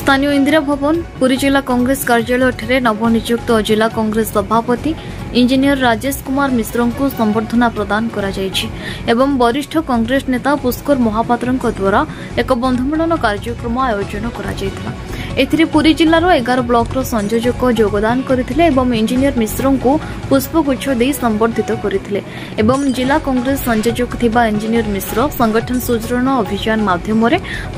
स्थानीय इंदिरा भवन पुरी जिला कांग्रेस कार्यालय ठारे नवनियुक्त जिला कांग्रेस सभापति इंजीनियर राजेश कुमार मिश्र को संबर्धना प्रदान करा जायछि एवं वरिष्ठ कांग्रेस नेता पुष्कर महापात्र द्वारा एक बंधुमिलन कार्यक्रम आयोजन करा जायथिला। एथिरे पुरी जिल्लार 11 ब्लॉक संयोजक योगदान करथिले एवं इंजीनियर मिश्र को पुष्पगुच्छ दे संबर्धित करथिले एवं जिला कांग्रेस संयोजक थिबा इंजीनियर मिश्र संगठन सुदृढ़ अभियान माध्यम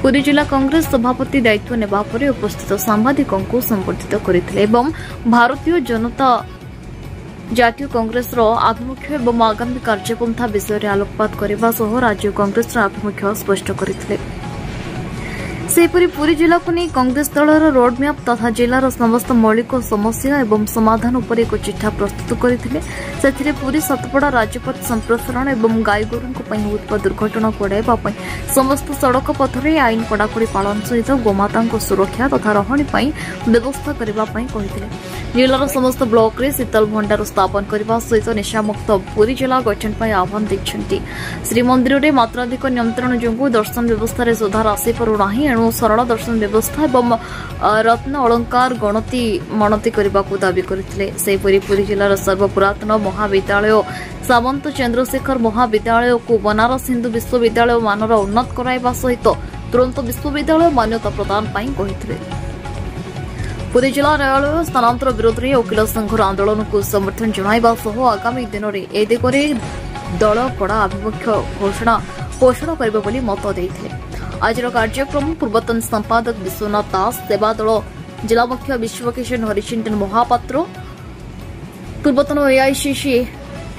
पुरी जिला कांग्रेस सभापति दायित्व नेबा परे उपस्थित सांबादिकों को संबर्धित करथिले एवं भारतीय जनता जातीय कांग्रेस आभिमुख्य एवं आगामी कार्यपंथा विषय आलोकपात करने सह राज्य कांग्रेस आभिमुख्य स्पष्ट करथिले। सेपरी पुरी जिला को नहीं कांग्रेस दलर रोडमैप तथा जिलार समस्त मौलिक समस्या एवं समाधान उपर एक चिठा प्रस्तुत करथिले। सेथिरे पुरी सतपड़ा राजपथ संप्रसारण एवं गाईगोरु होता दुर्घटना कड़ाइवा समस्त सड़क पथरे आईन कड़ाकड़ी पालन सहित गोमाता सुरक्षा तथा रहाणी व्यवस्था करने जिलार समस्त ब्लॉक रे शीतल भंडार स्थापन करने सहित निशामुक्त पुरी जिला गठन आह्वान देते। श्रीमंदिर में मात्राधिक नियंत्रण जो दर्शन व्यवस्था सुधार आसीपारूना एणु सरल दर्शन व्यवस्था एवं रत्न अलंकार गणति मणति करने को दावी करते। पुरी जिलार सर्वपुरातन महाविद्यालय सामंत चंद्रशेखर महाविद्यालय को बनारस हिंदू विश्वविद्यालय मानर उन्नत कराइबा सहित तुरंत विश्वविद्यालय मान्यता प्रदान कही। पुरी जिला न्यायालय स्थानांतर विरोध में वकिल संघर आंदोलन को समर्थन जणाइबा सह आगामी दिन में ए दिगरे दल कड़ा आभिमुख्य घोषणा पोषण करिबे बोली मत देइथिले। आज कार्यक्रम पूर्वतन संपादक विश्वनाथ दास, सेवादल जिला मुख्य विश्वकिशन हरिचिंतन महापात्र, पूर्वतन एआईसीसी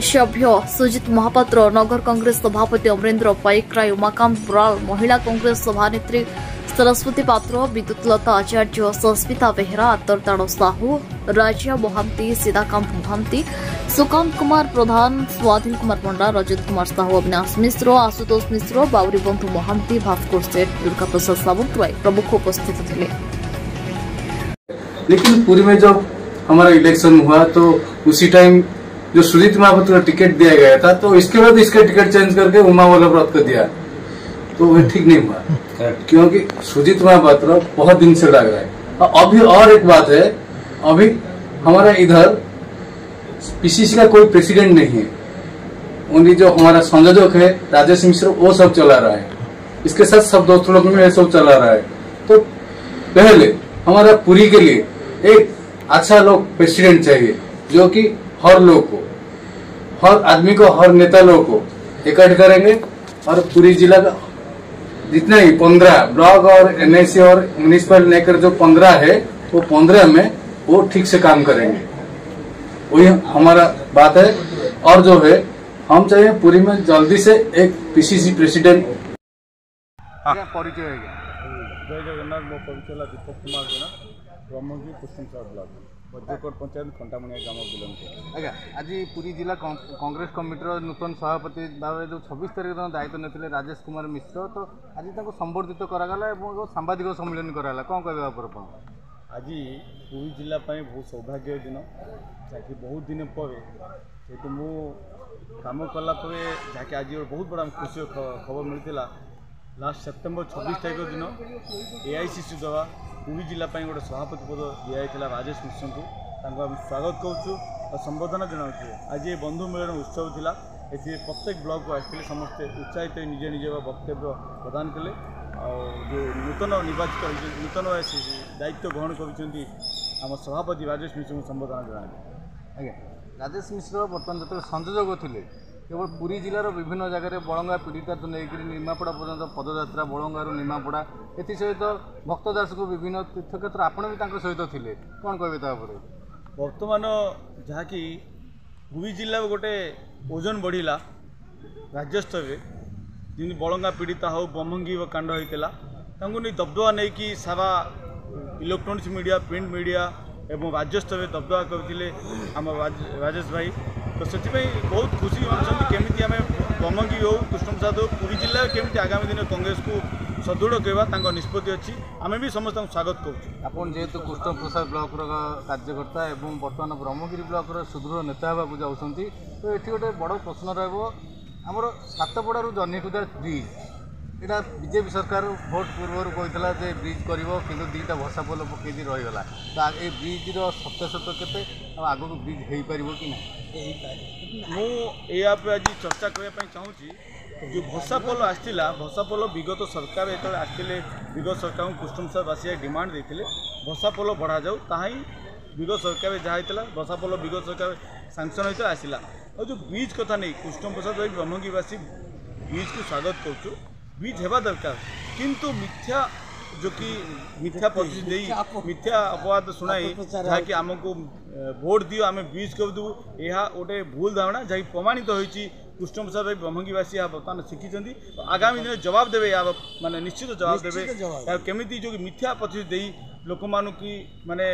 सभ्य सुजित महापात्र, नगर कांग्रेस सभापति अमरेन्द्र पाइकराय, उमाकांत बराल, महिला कांग्रेस सभानेत्री सरस्वती पात्र, विद्युत लता आचार्य, सस्मिता बेहरा, अतरताड़ साहू, राजिया मोहांती, सीताकांत मोहांती, सुकांत कुमार प्रधान, स्वाधीन कुमार पंडा, रजत कुमार साहू, अविनाश मिश्र, आशुतोष मिश्र, बाउरी बंधु मोहांती, भास्कर सेठ, दुर्गा प्रसाद सावंतराय प्रमुख उपस्थित थे। लेकिन पुरी में जब हमारा इलेक्शन हुआ तो उसी टाइम जो सुजीत महापात्र को टिकट दिया गया था तो इसके बाद इसका टिकट चेंज करके उमा वल्लभ को दिया तो वह ठीक नहीं हुआ क्योंकि सुजीत महापात्र बहुत दिन से लग रहा है। अभी और एक बात है, अभी हमारा इधर पीसीसी का कोई प्रेसिडेंट नहीं है, उन्हीं जो हमारा संयोजक है राजेश मिश्र वो सब चला रहा है, इसके साथ सब दोस्तों लोग में सब चला रहा है। तो पहले हमारा पुरी के लिए एक अच्छा लोग प्रेसिडेंट चाहिए जो कि हर लोग को, हर आदमी को, हर नेता लोग को इकट्ठ करेंगे और पुरी जिला का जितने ही 15 ब्लॉक और एनआईसी और म्युनिसिपल लेकर जो 15 है वो 15 में वो ठीक से काम करेंगे, वही हमारा बात है। और जो है हम चाहिए पुरी में जल्दी से एक पीसीसी प्रेसिडेंट। परिचय जय जगन्नाथ, मो परिचय दीपक कुमार जेना, ब्रह्मगिरी कुसुमसार ब्लॉक बज्रकोट पंचायत खंटामणिया ग्राम बिलंग। आज्ञा आज पुरी जिला कांग्रेस कमिटर नूतन सभापति भाव जो 26 तारीख दिन दायित्व ने राजेश कुमार मिश्र, तो आज संबर्धित करागला सांबादिक सम्मेलन कराला, कौन कह आज पुरी जिला बहुत सौभाग्य दिन जहाँकि बहुत दिन पर जेहतु मु काम कलापर जहाँकि आज बहुत बड़ा खुशी खबर मिलता लास्ट सेप्टेम्बर 26 तारीख दिन एआईसीसी द्वारा पुरी जिला गोटे सभापति पद दिखाई राजेश मिश्र को आम स्वागत करूँ और संबोधन जनाऊँ। आज ये बंधु मिलन उत्सव था, ये प्रत्येक ब्लॉक को आसते समस्ते उत्साहित निज निज वक्तव्य प्रदान कले और जो नूतन निर्वाचित नूतन दायित्व ग्रहण कर सभापति राजेश मिश्र को संबोधन जनाए। आज्ञा राजेश मिश्र बर्तमान जो संयोजक थे केवल पुरी जिलार विभिन्न जगह बड़ंगा पीड़िता तो लेकर निमापड़ा पर्यटन पदयात्रा बड़ंगारू निमापड़ा एसत भक्त दास को विभिन्न तीर्थक्षेत्र आपण भी सहित थे, कौन कहे बर्तमान जहाँकि पुरी जिला गोटे ओजन बढ़ला राज्य स्तर में जिन बड़ंगा पीड़िता हो ब्रह्मंगी कांड होता नहीं दबदबा नहीं कि सारा इलेक्ट्रोनिक्स मीडिया प्रिंट मीडिया एवं राज्य स्तर में दबदबा करते आम राजेश भाई, तो से बहुत खुशी अच्छा केमी आम ब्रह्मंगी हो कृष्णप्रसाद हो पुरी जिला केमी आगामी दिन कांग्रेस को सदृढ़ करवा निष्पत्ति अच्छी आम भी समस्त स्वागत करूँ। जेहेतु कृष्णप्रसाद ब्लॉक कार्यकर्ता एवं बर्तमान ब्रह्मगिरी ब्लॉक सुदृढ़ नेता होगा जाऊँगी, तो ये गोटे बड़ प्रश्न रमर सातपड़ारू जन्नीकुदा ब्रिज यहाँ बीजेपी सरकार भोट पूर्व कहता जे ब्रिज कर कि दुईटा भर्षा पोल पकई रहीगला तो ये ब्रिज्र सत्यासत्य केते आग को ब्रिज हो पार कि ना मुझे आज चर्चा करने चाहूँगी जो भर्षा पोल आसाला भर्षा पोल विगत सरकार जो आसते विगत सरकार को कुष्टुमसाबासी डिमांड देते भर्षा पोल बढ़ा जाऊ ताही विगत सरकार जहाँ होता भर्षा पोल विगत सरकार सांसन होता आसला और जो ब्रिज कथा नहीं कुष्टम प्रसाद ब्रह्मगिरीवासी ब्रिज को स्वागत करूँ ब्रिज हेबा दरकार किंतु मिथ्या जो कि मिथ्या प्रतिश्रुति मिथ्या अपवाद शुणाई जहाँकि आमको भोट दियो आम ब्रिज करदेबू यह गोटे भूल धारणा जहाँ प्रमाणित होती कुष्टम प्रसाद ब्रह्मगिरीवासी यहाँ बर्तमान शिखी आगामी दिन जवाब देवे या माने निश्चित जवाब देवे केमी जो मिथ्या प्रतिश्रुति लोक मान की माने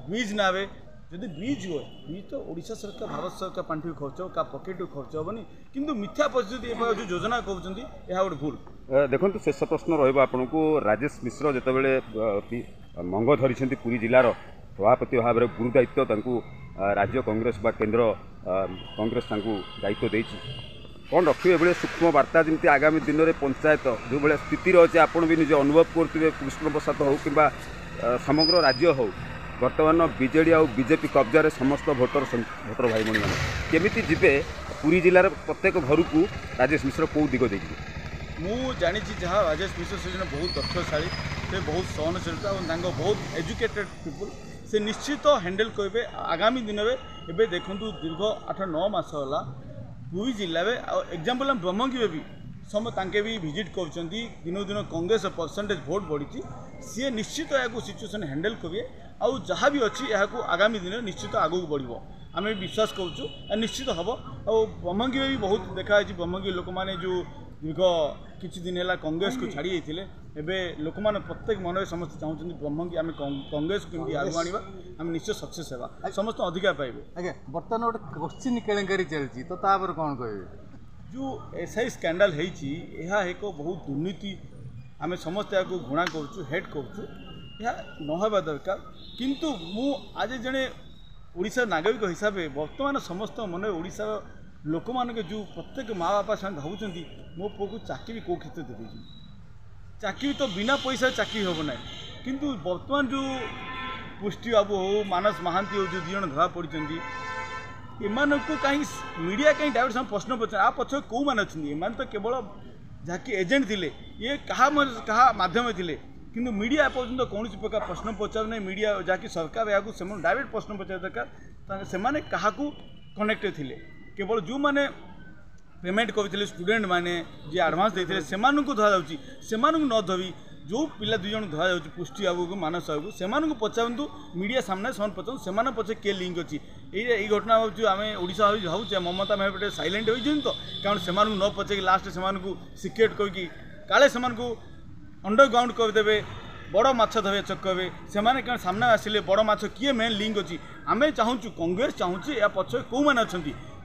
ब्रिज ना आए जदि ब्रिज हुए ब्रिज तो ओडिशा सरकार भारत सरकार पांठि खर्च हो का पकेट खर्च हेनी किंतु मिथ्या परिस्थिति जो योजना कहते हैं गोटे भूल देखो शेष प्रश्न रहा राजेश मिश्र जितेबाला मंग धरी पुरी जिलार सभापति भाव में गुरु दायित्व राज्य कांग्रेस बा केन्द्र कांग्रेस दायित्व देती कौन रखिए ये सूक्ष्म वार्ता जमी आगामी दिन में पंचायत जो भाई स्थिति अच्छे आपड़ भी निजे अनुभव करुवे कृष्ण प्रसाद हो कि समग्र राज्य हो बर्तमान बीजेडी आ बीजेपी कब्जा समस्त भोटर भाई भाई मैंने केमी जीवे पुरी जिलार प्रत्येक घर को राजेश मिश्र कौ दिग देखिए मु जानी जहाँ राजेश मिश्र से जन बहुत दक्षशाली से बहुत सहनशीलता और बहुत एजुकेटेड पीपुल से निश्चित हैंडल करेंगे आगामी दिन में एवं देखूँ दीर्घ 8-9 मास है पुरी जिले में एग्जाम्पल ब्रह्मगिरी भी सम तांके भी विजिट कर दिन दिन कांग्रेस परसेंटेज भोट बढ़ी सी निश्चित या सिचुएसन हैंडल करेंगे आउ जहाँ भी अच्छी यहाँ आगामी दिन में निश्चित आगू बढ़ो आम विश्वास करूँ निश्चित हम और ब्रह्मगिरी भी बहुत देखाई ब्रह्मगिरी लोक मैंने जो दीर्घ किछि दिन है कांग्रेस को छाड़ी एवं लोक मैंने प्रत्येक मन में समस्त चाहते ब्रह्मगिरी आम कांग्रेस को आगे आने आम निश्चय सक्सेस होगा समस्त अधिकार पाइबे आज्ञा बर्तमान गोटे क्वेश्चन केलेंकारी चलती तो तापर कौन कहे जो एसआई स्कैंडल होती एक बहुत दुर्नीति आम समस्त को घृणा करूँ हेट करूँ यह नहबा दरकार किंतु मु आज जड़े ओडिशा नागरिक हिसाब से बर्तमान समस्त मन ओडिशा लोक मान जो प्रत्येक माँ बापा साथ भावुं मो पुओ को चाकरी कौ क्षेत्र दे चाकरी तो बिना पैसा चाकरी हम ना किंतु बर्तमान जो पुष्टि बाबू हो मानस महांती हो जो दिजन धरा पड़ी एमान को कहीं मीडिया कहीं डायरेक्ट प्रश्न पचार आ पक्ष कौ मान अच्छा तो केवल जहाँकि एजेंट थे ये क्या मध्यम थे किंतु मीडिया पर्यटन कौन प्रकार प्रश्न पचार ना मीडिया जहाँकि सरकार या डायरेक्ट प्रश्न पचार दरकार से क्या कनेक्ट थे केवल जो मैंने पेमेंट करते स्टूडेंट मैंने जी एडवांस देते से धराई से न धरी जो पिला दुई जन धरा जाऊँगी पुष्टि बाबू को मानस बाबू से पचारतु मीडिया सामने से पचार से पचे किए लिंक अच्छी ये घटना जो आम ओडिशा भावुचे ममता मेहर साइलेंट हो तो कारण से न पचे लास्ट से सिक्रेट करके काले से अंडरग्राउंड करदे बड़ माछ धरे चकबे से सामने आसिले बड़ माछ किए मेन लिंक अच्छी आम चाहूँ कांग्रेस चाहूँगी या पक्ष कौ मैंने अच्छा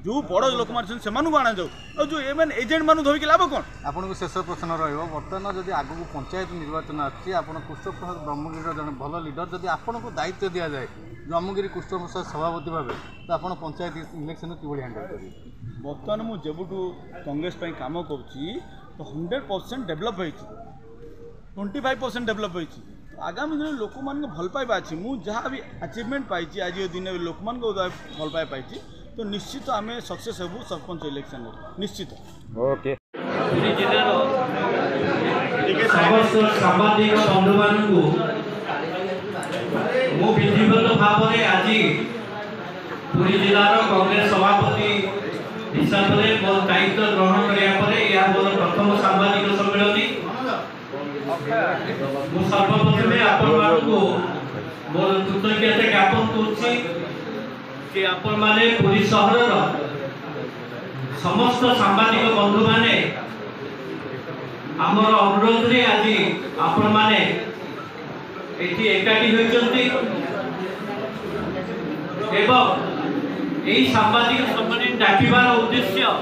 जो बड़ लोक मान से आना जाऊ और जो एम एजेंट मान धरिक लाभ कौन आपको शेष प्रश्न बर्तमान जब आगू पंचायत निर्वाचन आसी कुष्ठ प्रसाद ब्रह्मगिरी जन भल लीडर जब आपको दायित्व दि जाए ब्रह्मगिरी कुष्ठ प्रसाद सभापति भाव तो आप पंचायत इलेक्शन कि हैंडल करेंगे बर्तमान मुझे जबुठू कांग्रेस काम कर 100% डेभलप हो 25% डेभलप हो आगामी दिन लोक मान भल पाइबा अच्छी मुझे जहाँ भी अचिवमेंट पाई आज दिन लोक मान भल पाइबा पाई तो निश्चित आम सक्सेस हेबू सरपंच इलेक्शन निश्चित ओके समस्त सांबादिक बंधु मानू मु विधिवत भाव में आज पुरी जिलार कांग्रेस सभापति हिसाब से मोर दायित्व ग्रहण कराया मोर प्रथम सांबादिक सम्मेलन मु सर्वप्रथम आपण मोर कृतज्ञता ज्ञापन करुच्ची कि आपण माने पुरी सहर समस्त सांबादिक बंधु माने आमर अनुरोध रे आज आपण माने एटी एकाठी होइचंती एवं यही सांबादिक सम्मेलन डाकिबार उद्देश्य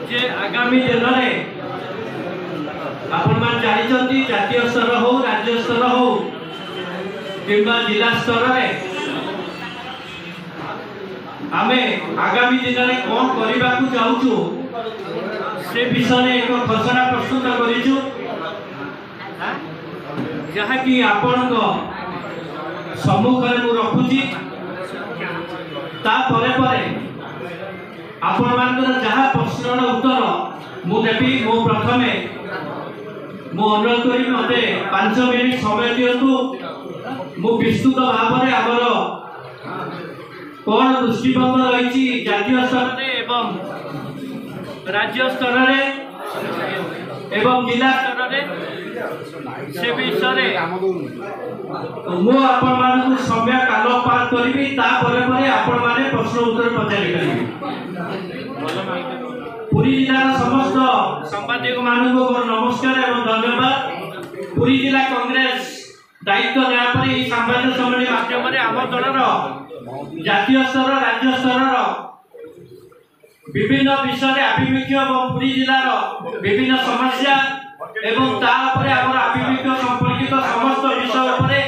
जे आगामी दिन में आपण मान जानिचंती जातीय स्तर हो राज्य स्तर हो किंबा जिला स्तर में आमे आगामी दिन में कौन करने चाहूँ से विषय एक घोषणा प्रस्तुत करिछु जहाँकि आपण सम्मुखें मु रखुची तापर आपण मानकर जहाँ प्रश्नर उत्तर मु देवी मु प्रथमे मु अनुरोध करी मते 5 मिनिट समय दियंतु मु विस्तृत भाव में आमर कौन दृष्टिपथ रही जातीय स्तर में एवं राज्य स्तर में एवं जिला स्तर में से विषय मु आपण मान समय काल पार करी आपण मैंने प्रश्न उत्तर पचारि पुरी जिलार समस्त सांबादिक मानक मोर नमस्कार एवं धन्यवाद। पुरी जिला कांग्रेस दायित्व नेपर यह सांबादिक सम्मेलन माध्यम आम दलर जातीय स्तर राज्य स्तर विभिन्न विषय आभिमुख्य और पुरी जिलार विभिन्न समस्या एवं आभिमुख्य संपर्कित समस्त विषय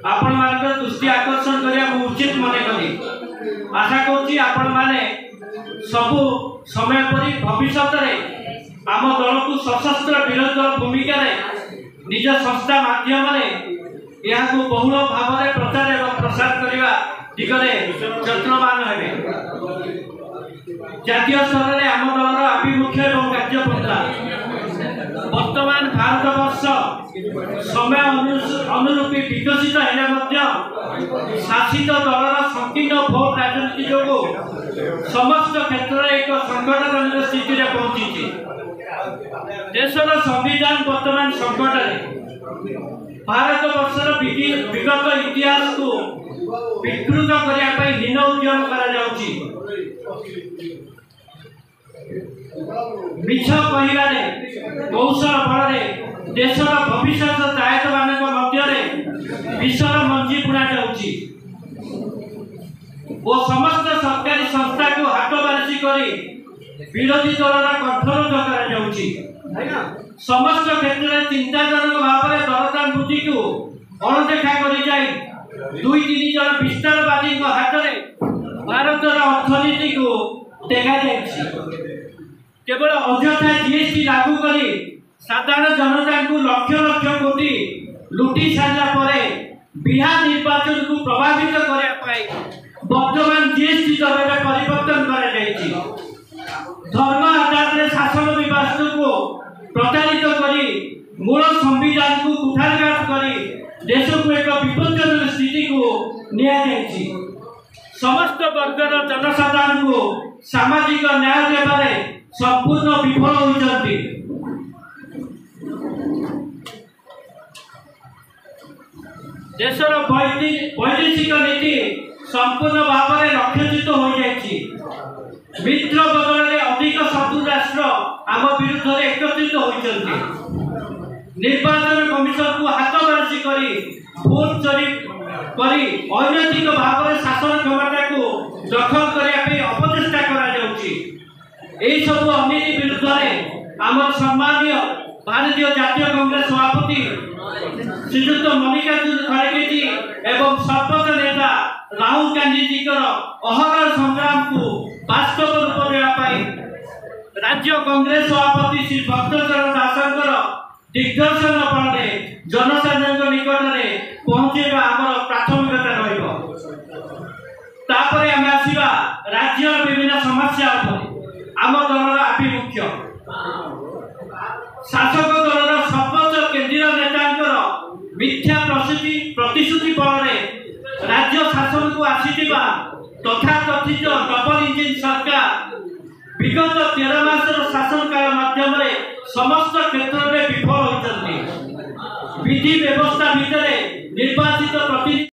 आपण मान दृष्टि आकर्षण करने उचित मन करी आशा करुँच आपण मैंने सबू समय पर भविष्य आम दल को सशस्त्र विरोध भूमिका निज संस्था माध्यम यह बहुल भाव में प्रचार एवं प्रसार करने दिगरे यत्नवान हे। जातीय स्तर में आम दलर आभिमुख्य एवं कार्यपंथा वर्तमान भारत वर्ष समय अनुरूपी विकसित होने शासित दलर संकीर्ण भोट राजनीति जो समस्त क्षेत्र में एक संकटजनक स्थिति में पहुंची देशर संविधान वर्तमान संकट भारत वर्षर विगत इतिहास को विकृत करने हीन उद्यम कराଯାଉଛି मिछ कहने कौशल बल देशर भविष्य दायित्व मान विषर मंजी बुणा जाଉଛି और समस्त सरकारी संस्था को हाथ बारिशी कर विरोधी दलर कंठरोध कराଯାଉଛି समस्त क्षेत्र में चिंताजनक भाव में दरदाम वृद्धि को अणदेखा कर 2-3 जन विस्तारवादी हाथ में भारतर अर्थनीति को टेका केवल अଯଥା जीएसटी लागू कर साधारण जनता को लक्ष लक्ष कोटी लुटी सारा बिहार निर्वाचन को प्रभावित करने वर्तमान जीएसटी दर में परिवर्तन कर धर्म आधार में शासन व्यवस्था को प्रताड़ित कर मूल संविधान को कुठारघात कर देश को एक विपज्जनक स्थिति को नि समस्त वर्गर जनसाधारण को सामाजिक न्याय देवारे संपूर्ण विफल होती देशर वैदेशिक नीति संपूर्ण भाव में लक्ष्यच्युत हो जाएगी मित्र बदल में अधिक शत्रु राष्ट्र आम विरुद्ध में एकत्रित होती निर्वाचन कमिशन को हाथ बारिशी कर भोट चोरी कर अनैतिक भाव में शासन क्षमता को दखल करने अपचेष्टा सब अनीति विरुद्ध में आम सम्मानीय भारतीय जातीय कांग्रेस सभापति श्रीयुक्त मल्लिकार्जुन खड़गे जी एवं सर्वोच्च नेता राहुल गांधी जी अहरह संग्राम को वास्तव रूप देवाई राज्य कांग्रेस सभापति श्री भक्तचरण दासंकर दिग्दर्शन फल जनसाधारण निकट में पहुंचेगा आमर प्राथमिकता रही आम आसवा राज्य विभिन्न समस्या आम दलर आभिमुख्य शासक दलर सर्वोच्च केंद्रीय नेता मिथ्या प्रतिश्रुति बल राज्य शासन को आसीथिबा तथाकथित डबल इंजिन सरकार विगत 13 मासर शासन काल माध्यम समस्त क्षेत्र में विफल होती विधि व्यवस्था भितर निर्वाचित प्रतिनिधि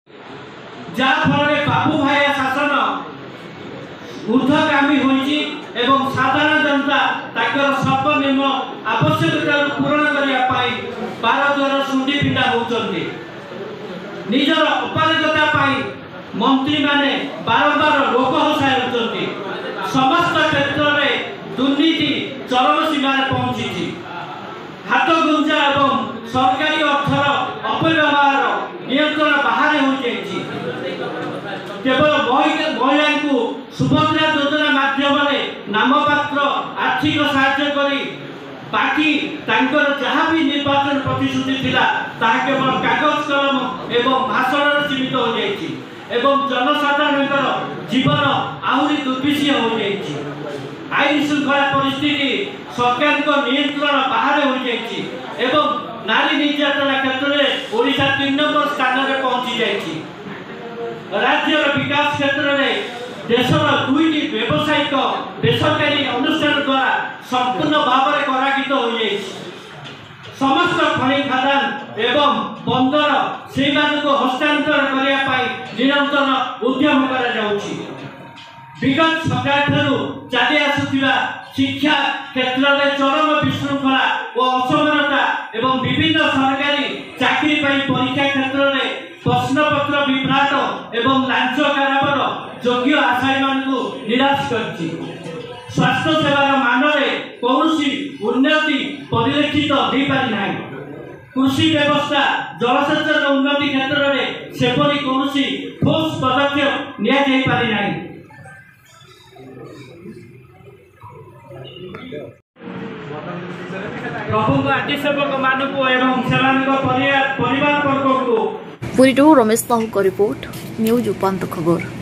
जहाँफल बाबू भाई शासन ऊर्ध्वगामी होती एवं साधारण जनता ताकर सर्वनिम्न आवश्यकता पूरण करने बार द्वार सुंडी पिंडा होती निजर अपारगता मंत्री माने बारंबार लोक हसाई होती समस्त क्षेत्र में दुर्नीति चरम सीमार पहुंची हाथ गुंजा एवं सरकारी अर्थर अपव्यवहार नियंत्रण बाहर हो केवल महिला को सुभद्रा योजना माध्यम नामपात्र आर्थिक साहाय्य करी बाकी तांकर जहाँ भी निर्वाचन प्रतिश्रुति थिला ताहा केवल कागज कलम एवं भाषण सीमित हो जाइछि एवं जनसाधारण जीवन आहुरी दुर्विषय हो जाइछि। आईन श्रृंखला परिस्थिति सरकार को नियंत्रण बाहर हो जाइछि एवं नारी निर्यातना क्षेत्र में ओडिशा 3 नंबर स्थान में पहुंची जाइछि। राज्यर विकास क्षेत्र में देशर 2टी व्यावसायिक बेसरकारी अनुष्ठान द्वारा संपूर्ण भाव में करागित हो जाइछि। समस्त खनि खदान एवं बंदर से हस्तांतर करने निरंतर उद्यम करा जाउछि। विगत सरकार चली आसुवा शिक्षा क्षेत्र में चरम विशृंखला और असमानता एवं विभिन्न सरकारी चाकरी परीक्षा क्षेत्र में प्रश्नपत्र विभ्राट एवं लांच कारावार योग्य आशायी मानू निराश करछि। स्वास्थ्य सेवार मान में कौन उन्नति परिलक्षित हो पारि नाही। कृषि व्यवस्था जलसेचन उन्नति क्षेत्र में सेपरी कौन ठोस पदक्षेप निया जाई पारि नाही। प्रभु आदि सेवक मानक एवं परिवार वर्ग को पुरी रमेश साहू का रिपोर्ट न्यूज उपांत खबर।